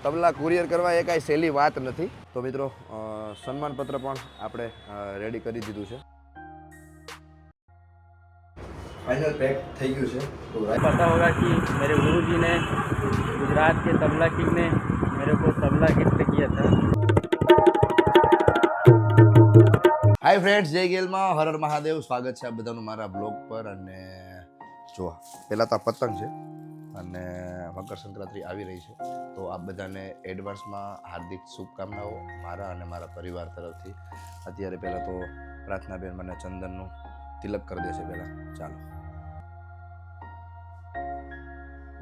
તબલા courier કરવા એ કાંઈ સહેલી વાત નથી. તો મિત્રો સન્માનપત્ર પણ આપણે રેડી કરી દીધું છે. फाइनल पैक થઈ ગયું છે. तो पता होगा कि मेरे गुरुजी ने गुजरात के तबला किंग ने मेरे को तबला गिफ्ट किया था. હાય ફ્રેન્ડ્સ, જય ગેલમાં હર હર મહાદેવ. સ્વાગત છે આ બધાનું મારા બ્લોગ પર. અને જો પહેલાં તો પતંગ છે અને મકર સંક્રાંતિ આવી રહી છે, તો આ બધાને એડવાન્સમાં હાર્દિક શુભકામનાઓ મારા અને મારા પરિવાર તરફથી. અત્યારે પહેલાં તો પ્રાર્થનાબેન મને ચંદનનું તિલક કરી દેશે. પહેલાં ચાલો.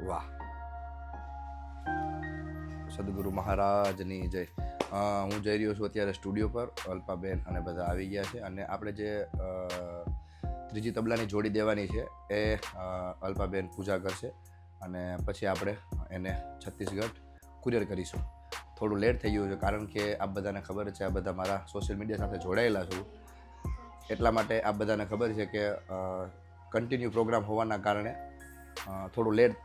વાહ, સદગુરુ મહારાજની જય. હું જઈ રહ્યો છું અત્યારે સ્ટુડિયો પર. અલ્પાબેન અને બધા આવી ગયા છે અને આપણે જે ત્રીજી તબલાની જોડી દેવાની છે એ અલ્પાબેન પૂજા કરશે અને પછી આપણે એને છત્તીસગઢ કુરિયર કરીશું. થોડું લેટ થઈ ગયું છે કારણ કે આ બધાને ખબર છે, આ બધા મારા સોશિયલ મીડિયા સાથે જોડાયેલા છું, એટલા માટે આ બધાને ખબર છે કે કન્ટિન્યુ પ્રોગ્રામ હોવાના કારણે થોડું લેટ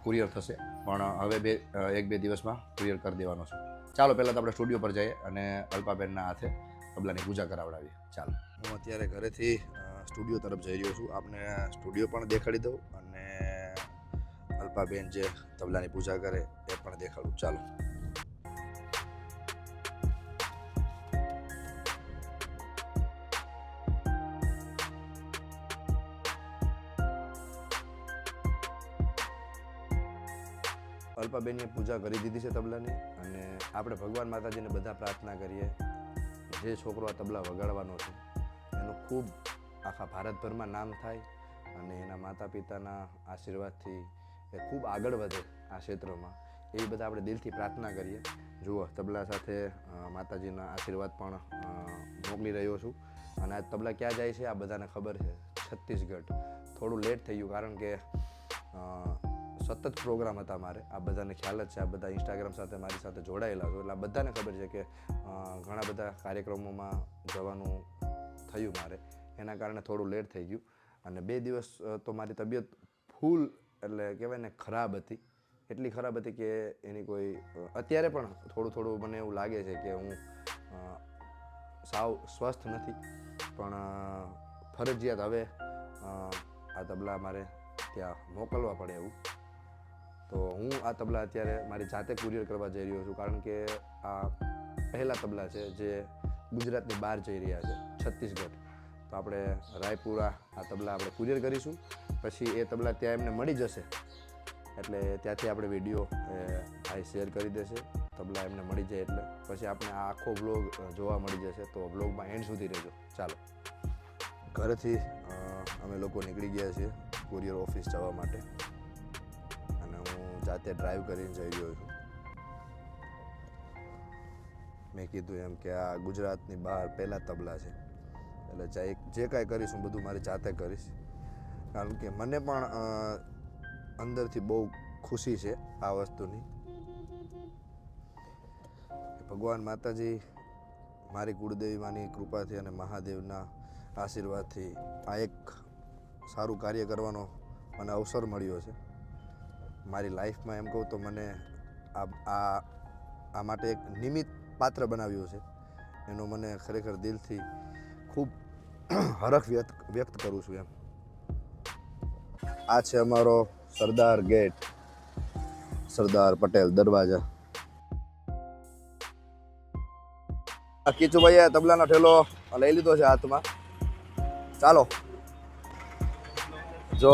કુરિયર થશે, પણ હવે એક બે દિવસમાં કુરિયર કરી દેવાનો છે. ચાલો પહેલાં તો આપણે સ્ટુડિયો પર જઈએ અને અલ્પાબેનના હાથે તબલાની પૂજા કરાવડાવીએ. ચાલો, હું અત્યારે ઘરેથી સ્ટુડિયો તરફ જઈ રહ્યો છું. આપને સ્ટુડિયો પણ દેખાડી દઉં અને અલ્પાબેન જે તબલાની પૂજા કરે એ પણ દેખાડું. ચાલો. અલ્પાબેનની પૂજા કરી દીધી છે તબલાની, અને આપણે ભગવાન માતાજીને બધા પ્રાર્થના કરીએ જે છોકરો આ તબલા વગાડવાનો છે એનું ખૂબ આખા ભારતભરમાં નામ થાય અને એના માતા પિતાના આશીર્વાદથી એ ખૂબ આગળ વધે આ ક્ષેત્રમાં, એવી બધા આપણે દિલથી પ્રાર્થના કરીએ. જુઓ, તબલા સાથે માતાજીના આશીર્વાદ પણ મોકલી રહ્યો છું. અને આ તબલા ક્યાં જાય છે આ બધાને ખબર છે, છત્તીસગઢ. થોડું લેટ થઈ ગયું કારણ કે સતત પ્રોગ્રામ હતા મારે. આ બધાને ખ્યાલ જ છે, આ બધા ઇન્સ્ટાગ્રામ સાથે મારી સાથે જોડાયેલા છો એટલે આ બધાને ખબર છે કે ઘણા બધા કાર્યક્રમોમાં જવાનું થયું મારે, એના કારણે થોડું લેટ થઈ ગયું. અને 2 દિવસ તો મારી તબિયત ફૂલ એટલે કહેવાય ને ખરાબ હતી, એટલી ખરાબ હતી કે એની કોઈ અત્યારે પણ થોડું મને એવું લાગે છે કે હું સાવ સ્વસ્થ નથી, પણ ફરજિયાત હવે આ તબલા મારે ત્યાં મોકલવા પડે એવું. તો હું આ તબલા અત્યારે મારી જાતે કુરિયર કરવા જઈ રહ્યો છું કારણ કે આ પહેલા તબલા છે જે ગુજરાતની બહાર જઈ રહ્યા છે, છત્તીસગઢ. તો આપણે રાયપુરા આ તબલા આપણે કુરિયર કરીશું, પછી એ તબલા ત્યાં એમને મળી જશે એટલે ત્યાંથી આપણે વિડીયો ભાઈ શેર કરી દેશે. તબલા એમને મળી જાય એટલે પછી આપણે આ આખો વ્લોગ જોવા મળી જશે, તો વ્લોગમાં એન્ડ સુધી રહેજો. ચાલો, ઘરેથી અમે લોકો નીકળી ગયા છીએ કુરિયર ઓફિસ જવા માટે અને હું જાતે ડ્રાઈવ કરીને જઈ રહ્યો છું. મેં કીધું એમ કે આ ગુજરાતની બહાર પહેલા તબલા છે એટલે જે કાંઈ કરીશ હું બધું મારી જાતે કરીશ, કારણ કે મને પણ અંદરથી બહુ ખુશી છે આ વસ્તુની. ભગવાન માતાજી, મારી કુળદેવી માની કૃપાથી અને મહાદેવના આશીર્વાદથી આ એક સારું કાર્ય કરવાનો મને અવસર મળ્યો છે મારી લાઈફમાં. એમ કહું તો મને આ માટે એક નિમિત્ત પાત્ર બનાવ્યું છે, એનો મને ખરેખર દિલથી ખૂબ હરખ વ્યક્ત કરું છું એમ. આ છે અમારો સરદાર ગેટ, સરદાર પટેલ દરવાજા. કીચુભાઈએ તબલાનો ઠેલો લઈ લીધો છે હાથમાં. ચાલો, જો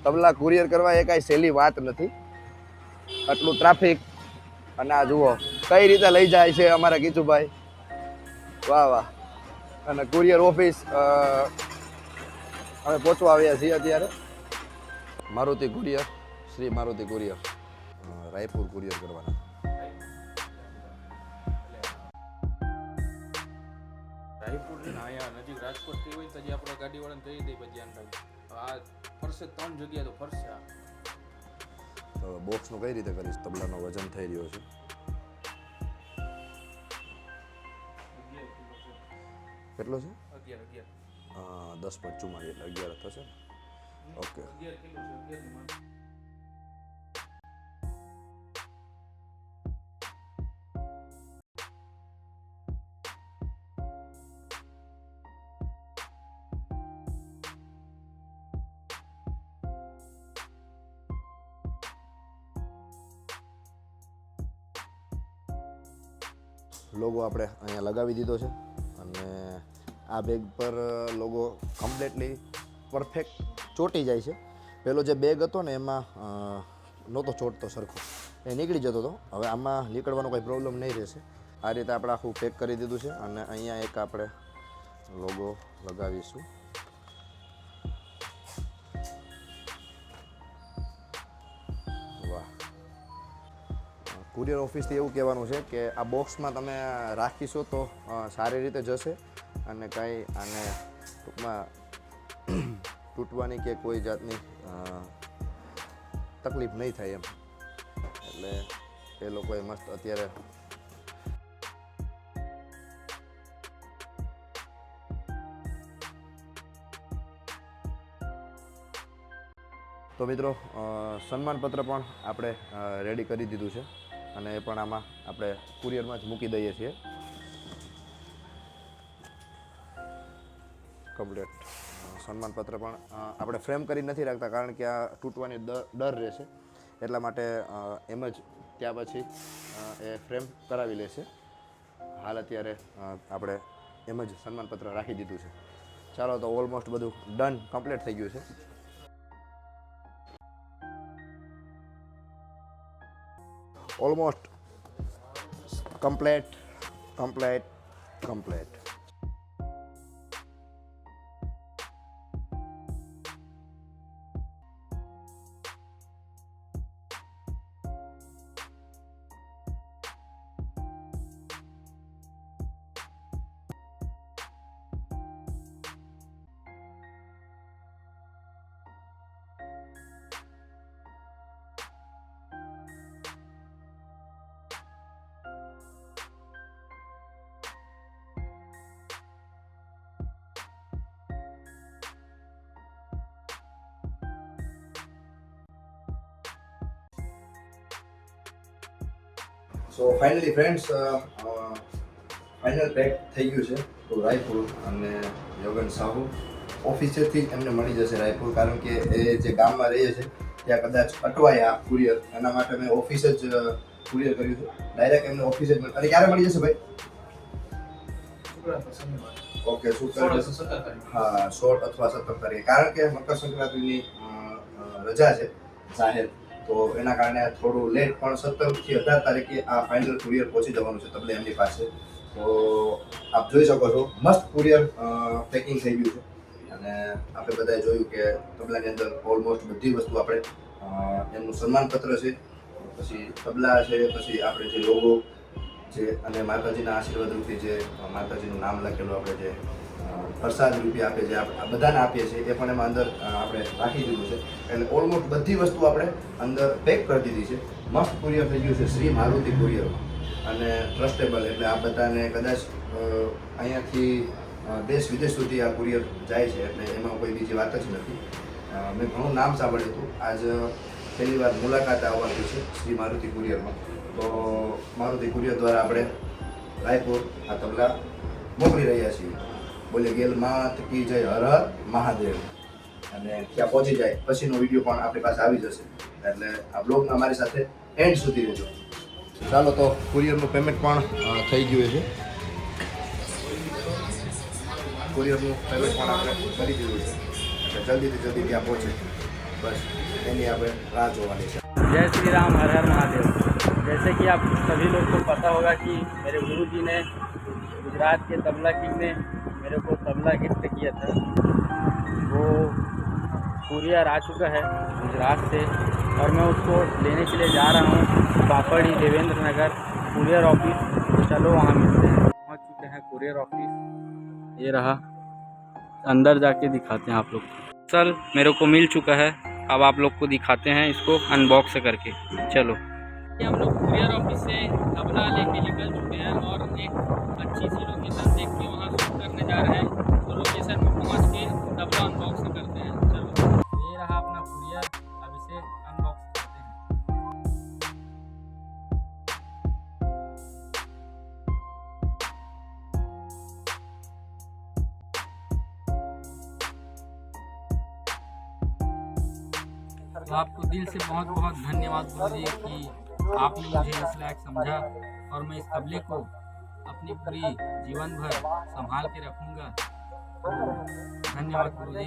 તબલા કુરિયર કરવા એ કાંઈ સહેલી વાત નથી, આટલું ટ્રાફિક. અને આ જુઓ કઈ રીતે લઈ જાય છે અમારા કીચુભાઈ. વાહ વાહ. અને કુરિયર ઓફિસ અમે પહોંચવા આવ્યા છીએ અત્યારે. Maruti courier, Shri Maruti courier, Raipur courier કરવાના. રાયપુર ને અહીંયા નજીક રાજકોટથી હોય તો આપણે ગાડીવાળાને કહી દઈએ પછી આ ફરશે 3 જગ્યાએ તો ફરશે. તો બોક્સનું કઈ રીતે કરીશ? તબલાનો વજન થઈ રહ્યો છે. કેટલો છે? 11. 10.44 એટલે 11 થશે ને? ઓકે. 11 કિલો છે. લોગો આપણે અહીંયા લગાવી દીધો છે અને આ બેગ પર લોગો કમ્પ્લીટલી પરફેક્ટ ચોંટી જાય છે. પેલો જે બેગ હતો ને એમાં નહોતો ચોંટતો સરખો, એ નીકળી જતો હતો. હવે આમાં નીકળવાનો કોઈ પ્રોબ્લેમ નહીં રહેશે. આ રીતે આપણે આખું પેક કરી દીધું છે અને અહીંયા એક આપણે લોગો લગાવીશું. વાહ, કુરિયર ઓફિસથી એવું કહેવાનું છે કે આ બોક્સમાં તમે રાખીશો તો સારી રીતે જશે અને કાંઈ આને ટૂંકમાં તૂટવાની કે કોઈ જાતની તકલીફ નહીં થાય એમ. એટલે એ લોકોએ મસ્ત અત્યારે તો મિત્રો સન્માનપત્ર પણ આપણે રેડી કરી દીધું છે અને એ પણ આમાં આપણે કુરિયરમાં જ મૂકી દઈએ છીએ કમ્પ્લીટ. સન્માનપત્ર પણ આપણે ફ્રેમ કરી નથી રાખતા કારણ કે આ તૂટવાની ડર રહેશે, એટલા માટે એમ જ ત્યાં પછી એ ફ્રેમ કરાવી લેશે. હાલ અત્યારે આપણે એમ જ સન્માનપત્ર રાખી દીધું છે. ચાલો તો ઓલમોસ્ટ બધું ડન કમ્પ્લીટ થઈ ગયું છે. Almost complete. So finally friends final pack થઈ ગયું છે તો રાયપુર. અને યોગન સાહુ ઓફિસેથી એમને મળી જશે રાયપુર, કારણ કે એ જે ગામમાં રહીએ છે ત્યાં કદાચ અટવાય આ કુરિયર, એના માટે મેં ઓફિસ જ કુરિયર કર્યું છે. ડાયરેક્ટ એમને ઓફિસે જ અને ક્યારે મળી જશે ભાઈ? ઓકે, શુક્ર, હા 16 અથવા 17 તારીખે, કારણ કે મકર સંક્રાંતિની રજા છે જાહેર, તો એના કારણે થોડું લેટ, પણ 17 થી 18 તારીખે આ ફાઇનલ કુરિયર પહોંચી જવાનું છે તબલે એમની પાસે. તો આપ જોઈ શકો છો મસ્ત કુરિયર પેકિંગ થઈ ગયું છે અને આપણે બધાએ જોયું કે તબલાની અંદર ઓલમોસ્ટ બધી વસ્તુ આપણે એમનું સન્માનપત્ર છે, પછી તબલા છે, પછી આપણે જે લોગો છે અને માતાજીના આશીર્વાદ રૂપે જે માતાજીનું નામ લખેલું આપણે જે પ્રસાદ રૂપે આપે છે, આ બધાને આપીએ છીએ, એ પણ એમાં અંદર આપણે રાખી દીધું છે. એટલે ઓલમોસ્ટ બધી વસ્તુ આપણે અંદર પેક કરી દીધી છે. મસ્ત કુરિયર થઈ ગયું છે શ્રી મારુતિ કુરિયરમાં અને ટ્રસ્ટેબલ. એટલે આ બધાને કદાચ અહીંયાથી દેશ વિદેશ સુધી આ કુરિયર જાય છે, એટલે એમાં કોઈ બીજી વાત જ નથી. મેં ઘણું નામ સાંભળ્યું હતું, આજ પહેલી વાર મુલાકાત આવવાની છે શ્રી મારુતિ કુરિયરમાં. તો મારુતિ કુરિયર દ્વારા આપણે રાયપુર આ તબલા મોકલી રહ્યા છીએ. બોલે ગેલ માત કી જય, હર હર મહાદેવ. અને ત્યાં પહોંચી જાય પછીનો વિડીયો પણ આપણી પાસે આવી જશે, એટલે આ બ્લોગમાં અમારી સાથે એન્ડ સુધી રહેજો. ચાલો તો કુરિયરનું પેમેન્ટ પણ થઈ ગયું છે. કુરિયરનું પેમેન્ટ પણ આપણે કરી દીધું છે, એટલે જલ્દીથી જલ્દી ત્યાં પહોંચે, બસ એની આપણે રાહ જોવાની છે. जय श्री राम, हर हर महादेव। जैसे कि आप सभी लोग को पता होगा कि मेरे गुरुजी ने, गुजरात के तबला किंग ने मेरे को तबला गिफ्ट किया था। वो कुरियर आ चुका है गुजरात से और मैं उसको लेने के लिए जा रहा हूँ पापड़ी देवेंद्र नगर कुरियर ऑफिस। चलो वहाँ मिलते हैं। पहुँच चुके हैं कुरियर ऑफिस, ये रहा, अंदर जाके दिखाते हैं आप लोग। सर मेरे को मिल चुका है, अब आप लोग को दिखाते हैं इसको अनबॉक्स करके। चलो, हम लोग कुरियर ऑफिस से तबला लेके निकल चुके हैं और एक अच्छी सी लोकेशन देख के वहाँ शूट करने जा रहे हैं। तो लोकेशन में पहुँच के तबला अनबॉक्स करते हैं। चलो, ये रहा अपना कुरियर, अब इसे अनबॉक्स करते हैं। तो आपको दिल से बहुत बहुत धन्यवाद गुरुजी कि आपने मुझे इस लायक समझा और मैं इस तबले को अपनी पूरी जीवन भर संभाल के रखूंगा। धन्यवाद गुरुजी।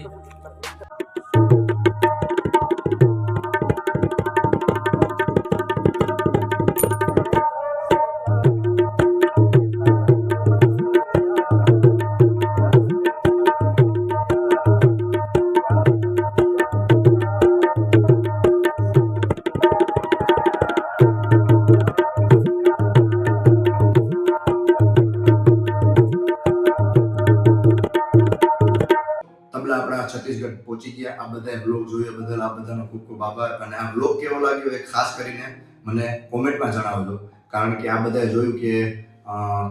તબલા આપણા છત્તીસગઢ પહોંચી ગયા. આ બધાએ બ્લોગ જોયો બદલ આ બધાનો ખૂબ ખૂબ આભાર. અને આ બ્લોગ કેવો લાગ્યો એ ખાસ કરીને મને કોમેન્ટમાં જણાવજો. કારણ કે આ બધાએ જોયું કે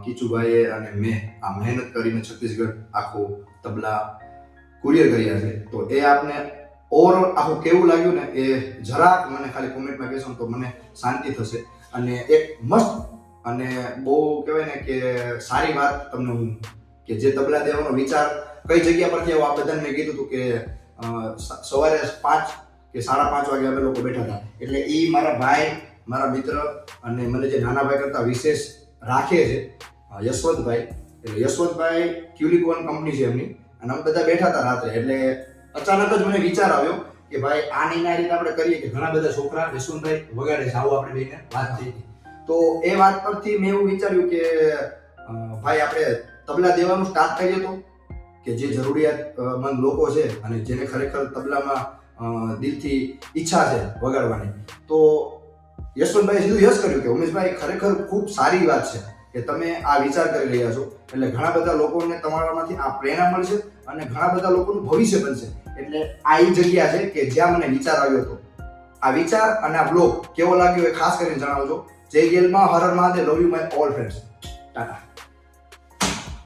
કીચુભાઈએ અને મેં આ મહેનત કરીને છત્તીસગઢ આખું તબલા કુરિયર કર્યા છે. તો એ આપને ઓવરઓલ આખું કેવું લાગ્યું ને એ જરાક મને ખાલી કોમેન્ટમાં કહેશો તો મને શાંતિ થશે. અને એક મસ્ત અને બહુ કહેવાય ને કે સારી વાત તમને હું કે જે તબલા દેવાનો વિચાર કઈ જગ્યા પરથી આવ્યો. આ બધાને મેં કીધું હતું કે સવારે 5 કે 5:30 વાગે અમે લોકો બેઠા હતા. એટલે એ મારા ભાઈ, મારા મિત્ર અને મને જે નાના ભાઈ કરતા વિશેષ રાખે છે યશવંતભાઈ. એટલે યશવંતભાઈ ક્યુલિકોન કંપની છે એમની. અને અમે બધા બેઠા હતા રાત્રે. એટલે અચાનક જ મને વિચાર આવ્યો કે ભાઈ આની આ રીતે આપણે કરીએ કે ઘણા બધા છોકરા યશવંતભાઈ વગાડે છે, આવું આપણે બેને વાત થઈ હતી. તો એ વાત પરથી મેં એવું વિચાર્યું કે ભાઈ આપણે તબલા દેવાનું સ્ટાર્ટ કરીએ તો કે જે જરૂરિયાતમંદ લોકો છે અને જેને ખરેખર તબલામાં દિલથી ઈચ્છા છે વગાડવાની. તો યશવંતભાઈએ સીધું યસ કર્યું કે ઉમેશભાઈ ખરેખર ખૂબ સારી વાત છે કે તમે આ વિચાર કરી રહ્યા છો. એટલે ઘણા બધા લોકોને તમારામાંથી આ પ્રેરણા મળશે અને ઘણા બધા લોકોનું ભવિષ્ય બનશે. એટલે આ એ જગ્યા છે કે જ્યાં મને વિચાર આવ્યો હતો. આ વિચાર અને આ બ્લોગ કેવો લાગ્યો એ ખાસ કરીને જણાવજો. જય ગેલમાં, હર હર Mahadev, love you my all friends. Tata.